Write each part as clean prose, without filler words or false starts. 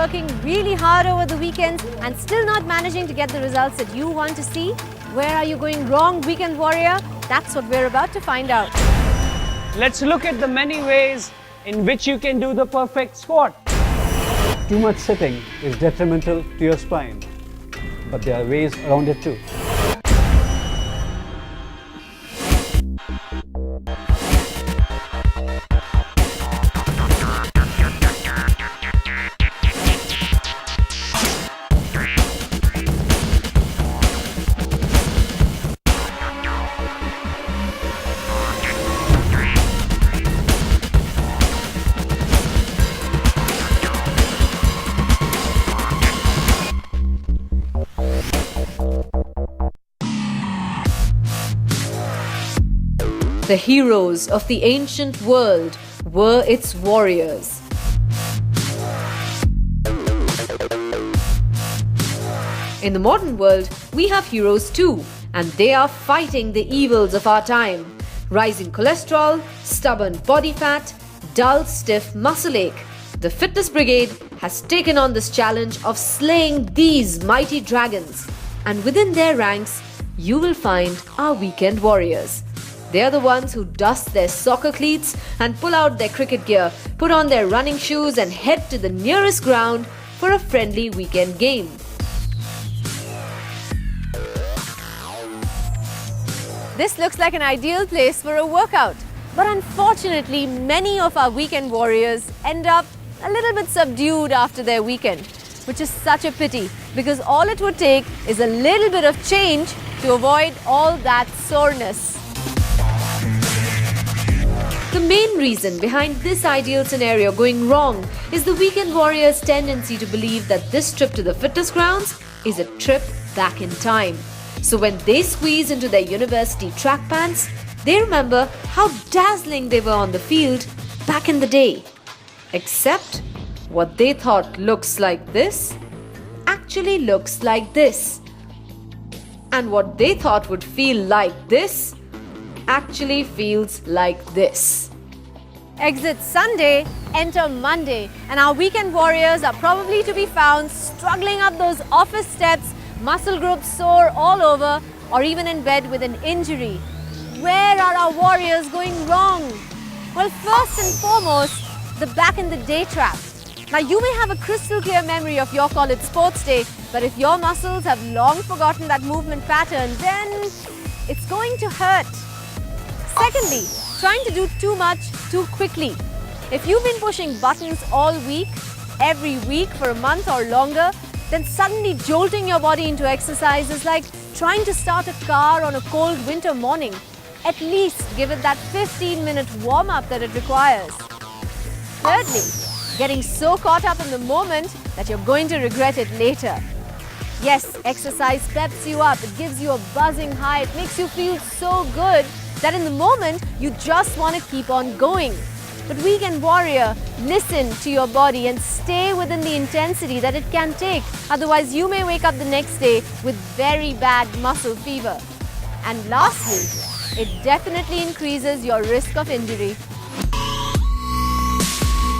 working really hard over the weekends and still not managing to get the results that you want to see? Where are you going wrong, weekend warrior? That's what we're about to find out. Let's look at the many ways in which you can do the perfect squat. Too much sitting is detrimental to your spine, but there are ways around it too. The heroes of the ancient world were its warriors. In the modern world, we have heroes too, and they are fighting the evils of our time. Rising cholesterol, stubborn body fat, dull, stiff muscle ache. The Fitness Brigade has taken on this challenge of slaying these mighty dragons. And within their ranks, you will find our weekend warriors. They are the ones who dust their soccer cleats and pull out their cricket gear, put on their running shoes and head to the nearest ground for a friendly weekend game. This looks like an ideal place for a workout. But unfortunately, many of our weekend warriors end up a little bit subdued after their weekend, which is such a pity because all it would take is a little bit of change to avoid all that soreness. The main reason behind this ideal scenario going wrong is the weekend warrior's tendency to believe that this trip to the fitness grounds is a trip back in time. So when they squeeze into their university track pants, they remember how dazzling they were on the field back in the day. Except what they thought looks like this actually looks like this. And what they thought would feel like this actually feels like this. Exit Sunday, enter Monday, and our weekend warriors are probably to be found struggling up those office steps, muscle groups sore all over, or even in bed with an injury. Where are our warriors going wrong? Well, first and foremost, the back in the day trap. Now, you may have a crystal clear memory of your college sports day, but if your muscles have long forgotten that movement pattern, then it's going to hurt. Secondly, trying to do too much too quickly. If you've been pushing buttons all week, every week for a month or longer, then suddenly jolting your body into exercise is like trying to start a car on a cold winter morning. At least give it that 15-minute warm-up that it requires. Thirdly, getting so caught up in the moment that you're going to regret it later. Yes, exercise peps you up, it gives you a buzzing high, it makes you feel so good that in the moment, you just want to keep on going. But weekend warrior, listen to your body and stay within the intensity that it can take. Otherwise, you may wake up the next day with very bad muscle fever. And lastly, it definitely increases your risk of injury.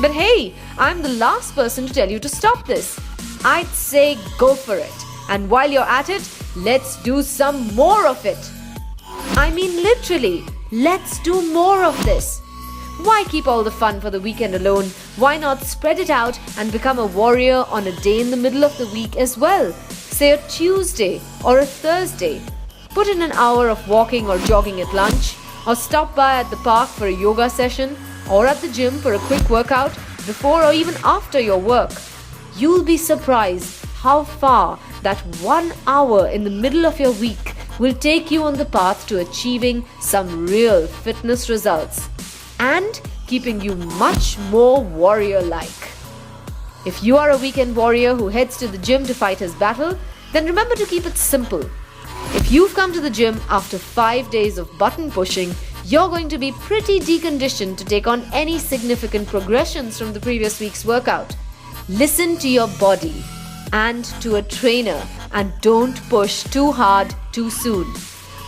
But hey, I'm the last person to tell you to stop this. I'd say go for it. And while you're at it, let's do some more of it. I mean literally, let's do more of this. Why keep all the fun for the weekend alone? Why not spread it out and become a warrior on a day in the middle of the week as well? Say a Tuesday or a Thursday. Put in an hour of walking or jogging at lunch, or stop by at the park for a yoga session, or at the gym for a quick workout before or even after your work. You'll be surprised how far that 1 hour in the middle of your week will take you on the path to achieving some real fitness results and keeping you much more warrior-like. If you are a weekend warrior who heads to the gym to fight his battle, then remember to keep it simple. If you've come to the gym after 5 days of button pushing, you're going to be pretty deconditioned to take on any significant progressions from the previous week's workout. Listen to your body and to a trainer, and don't push too hard too soon.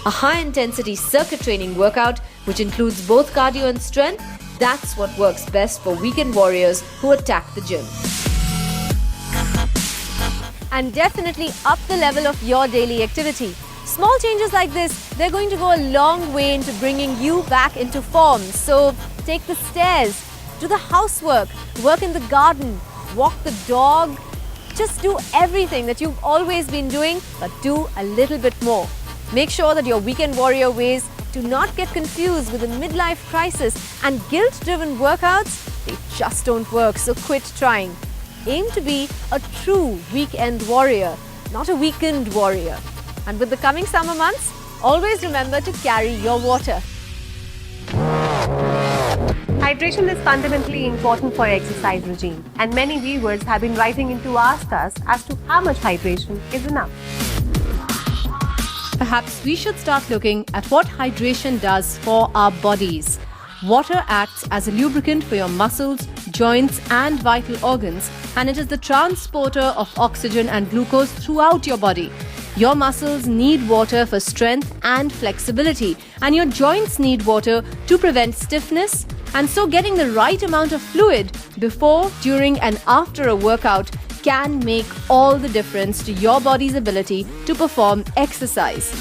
A high-intensity circuit training workout, which includes both cardio and strength, that's what works best for weekend warriors who attack the gym. and definitely up the level of your daily activity. Small changes like this, they're going to go a long way into bringing you back into form. So take the stairs, do the housework, work in the garden, walk the dog. Just do everything that you've always been doing, but do a little bit more. Make sure that your weekend warrior ways do not get confused with a midlife crisis and guilt-driven workouts. They just don't work, so quit trying. Aim to be a true weekend warrior, not a weekend warrior. And with the coming summer months, always remember to carry your water. Hydration is fundamentally important for exercise regime, and many viewers have been writing in to ask us as to how much hydration is enough. Perhaps we should start looking at what hydration does for our bodies. Water acts as a lubricant for your muscles, joints and vital organs, and it is the transporter of oxygen and glucose throughout your body. Your muscles need water for strength and flexibility, and your joints need water to prevent stiffness. And so getting the right amount of fluid before, during and after a workout can make all the difference to your body's ability to perform exercise.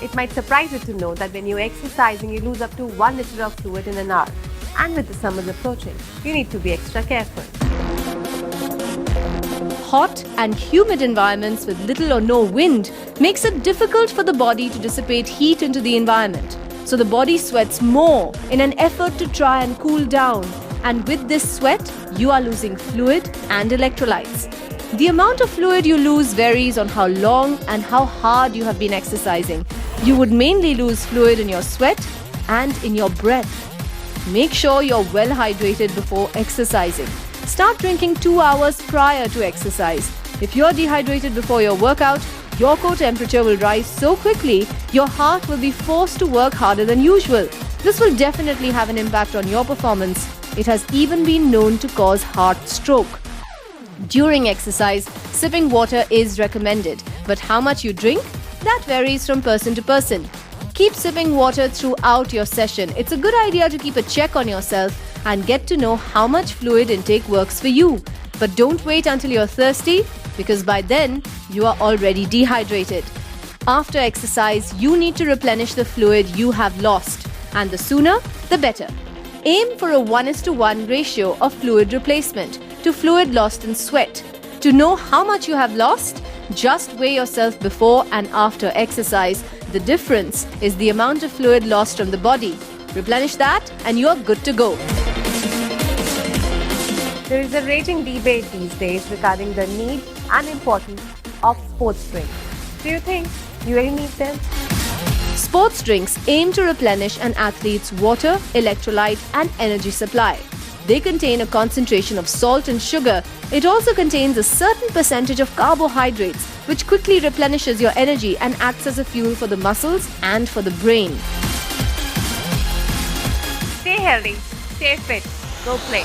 It might surprise you to know that when you're exercising, you lose up to 1 liter of fluid in an hour. And with the summers approaching, you need to be extra careful. Hot and humid environments with little or no wind makes it difficult for the body to dissipate heat into the environment. So the body sweats more in an effort to try and cool down. And with this sweat, you are losing fluid and electrolytes. The amount of fluid you lose varies on how long and how hard you have been exercising. You would mainly lose fluid in your sweat and in your breath. Make sure you're well hydrated before exercising. Start drinking 2 hours prior to exercise. If you're dehydrated before your workout, your core temperature will rise so quickly, your heart will be forced to work harder than usual. This will definitely have an impact on your performance. It has even been known to cause heart stroke. During exercise, sipping water is recommended, but how much you drink? That varies from person to person. Keep sipping water throughout your session. It's a good idea to keep a check on yourself and get to know how much fluid intake works for you. But don't wait until you're thirsty, because by then you are already dehydrated. After exercise, you need to replenish the fluid you have lost, and the sooner, the better. Aim for a 1:1 ratio of fluid replacement to fluid lost in sweat. To know how much you have lost, just weigh yourself before and after exercise. The difference is the amount of fluid lost from the body. Replenish that and you're good to go. There is a raging debate these days regarding the need and importance of sports drinks. Do you think you really need them? Sports drinks aim to replenish an athlete's water, electrolyte and energy supply. They contain a concentration of salt and sugar. It also contains a certain percentage of carbohydrates, which quickly replenishes your energy and acts as a fuel for the muscles and for the brain. Stay healthy, stay fit, go play.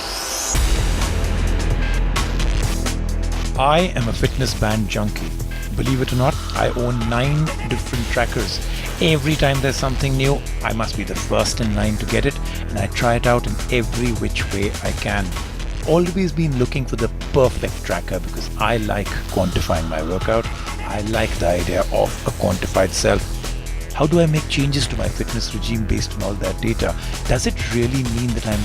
I am a fitness band junkie. Believe it or not, I own 9 different trackers. Every time there's something new, I must be the first in line to get it, and I try it out in every which way I can. Always been looking for the perfect tracker because I like quantifying my workout. I like the idea of a quantified self. How do I make changes to my fitness regime based on all that data? Does it really mean that I'm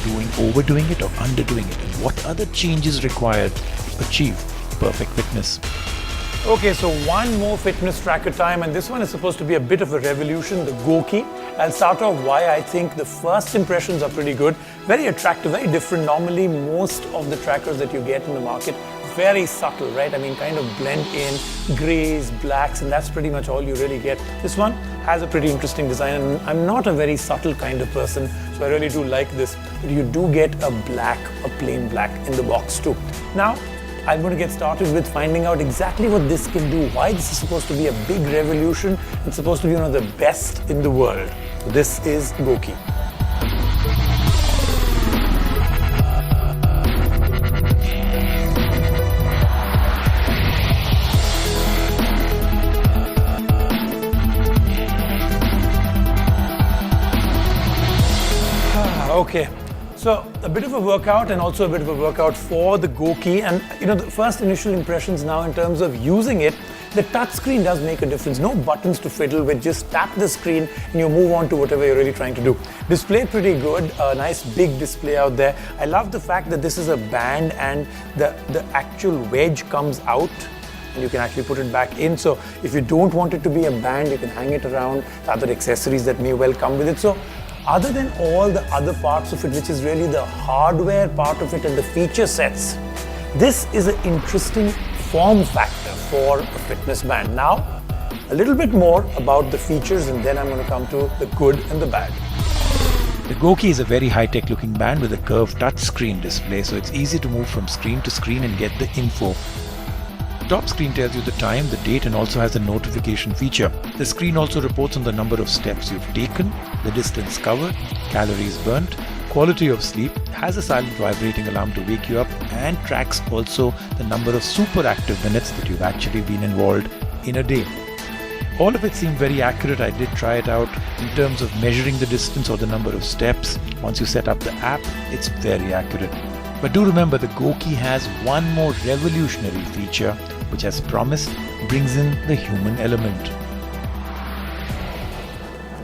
overdoing it or underdoing it? And what other changes required to achieve perfect fitness? Okay, so one more fitness tracker time, and this one is supposed to be a bit of a revolution, the Goki. I'll start off why I think the first impressions are pretty good, very attractive, very different. Normally, most of the trackers that you get in the market, very subtle, right? I mean, kind of blend in, grays, blacks, and that's pretty much all you really get. This one has a pretty interesting design, and I'm not a very subtle kind of person, so I really do like this. But you do get a plain black in the box too. Now, I'm going to get started with finding out exactly what this can do, why this is supposed to be a big revolution. It's supposed to be one of the best in the world. So this is Goki. Okay, So a bit of a workout and also a bit of a workout for the Goki. And the first initial impressions now in terms of using it, the touch screen does make a difference. No buttons to fiddle with, just tap the screen and you move on to whatever you're really trying to do. Display pretty good, a nice big display out there. I love the fact that this is a band and the actual wedge comes out and you can actually put it back in. So if you don't want it to be a band, you can hang it around, the other accessories that may well come with it. So other than all the other parts of it, which is really the hardware part of it and the feature sets, this is an interesting form factor for a fitness band. Now, a little bit more about the features and then I'm going to come to the good and the bad. The Goki is a very high-tech looking band with a curved touchscreen display, so it's easy to move from screen to screen and get the info. The top screen tells you the time, the date, and also has a notification feature. The screen also reports on the number of steps you've taken, the distance covered, calories burnt, quality of sleep, has a silent vibrating alarm to wake you up, and tracks also the number of super active minutes that you've actually been involved in a day. All of it seemed very accurate. I did try it out in terms of measuring the distance or the number of steps. Once you set up the app, it's very accurate. But do remember, the Goki has one more revolutionary feature, which, as promised, brings in the human element.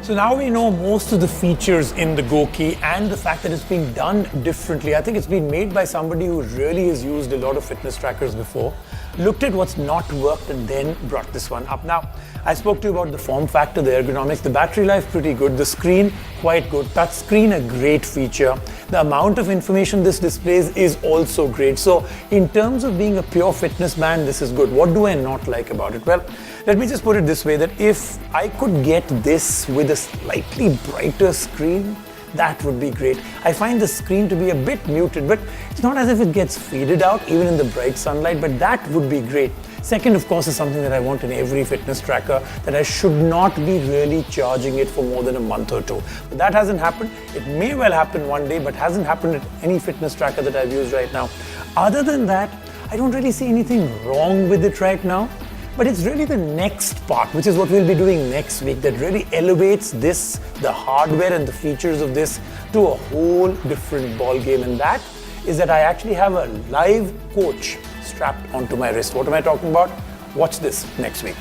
So now we know most of the features in the Goki and the fact that it's being done differently. I think it's been made by somebody who really has used a lot of fitness trackers before, looked at what's not worked and then brought this one up. Now, I spoke to you about the form factor, the ergonomics, the battery life pretty good, the screen quite good, touch screen a great feature. The amount of information this displays is also great. So in terms of being a pure fitness band, this is good. What do I not like about it? Well, let me just put it this way, that if I could get this with a slightly brighter screen, that would be great. I find the screen to be a bit muted, but it's not as if it gets faded out even in the bright sunlight, but that would be great. Second, of course, is something that I want in every fitness tracker, that I should not be really charging it for more than a month or two. But that hasn't happened. It may well happen one day, but hasn't happened at any fitness tracker that I've used right now. Other than that, I don't really see anything wrong with it right now. But it's really the next part, which is what we'll be doing next week, that really elevates this, the hardware and the features of this, to a whole different ball game. And that is that I actually have a live coach strapped onto my wrist. What am I talking about? Watch this next week.